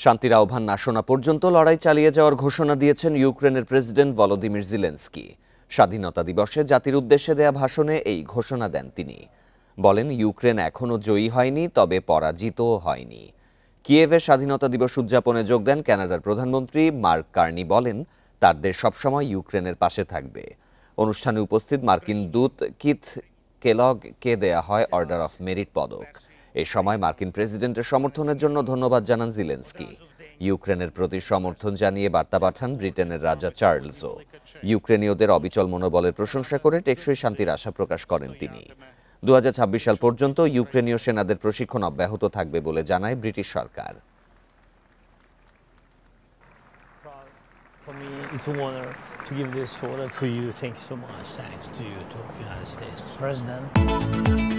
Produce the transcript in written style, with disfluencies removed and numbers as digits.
শান্তির আহ্বান না শোনা পর্যন্ত লড়াই চালিয়ে যাওয়ার ঘোষণা দিয়েছেন ইউক্রেনের প্রেসিডেন্ট ভলোদিমির জেলেনস্কি। স্বাধীনতা দিবসে জাতির উদ্দেশ্যে দেয়া ভাষণে এই ঘোষণা দেন তিনি। বলেন, ইউক্রেন এখনও জয়ী হয়নি, তবে পরাজিতও হয়নি। কিয়েভে স্বাধীনতা দিবস উদযাপনে যোগ দেন কানাডার প্রধানমন্ত্রী মার্ক কার্নি। বলেন, তার দেশ সবসময় ইউক্রেনের পাশে থাকবে। অনুষ্ঠানে উপস্থিত মার্কিন দূত কিথ কেলগকে দেয়া হয় অর্ডার অফ মেরিট পদক। এ সময় মার্কিন প্রেসিডেন্টের সমর্থনের জন্য ধন্যবাদ জানান জেলেনস্কি। ইউক্রেনের প্রতি সমর্থন জানিয়ে বার্তা পাঠান ব্রিটেনের রাজা চার্লসও। ইউক্রেনীয়দের অবিচল মনোবলের প্রশংসা করে টেকসই শান্তির আশা প্রকাশ করেন তিনি। 2026 সাল পর্যন্ত ইউক্রেনীয় সেনাদের প্রশিক্ষণ অব্যাহত থাকবে বলে জানায় British Sarkar. For me, it's an honor to give this order for you. Thank you so much. Thanks to you, to the United States President.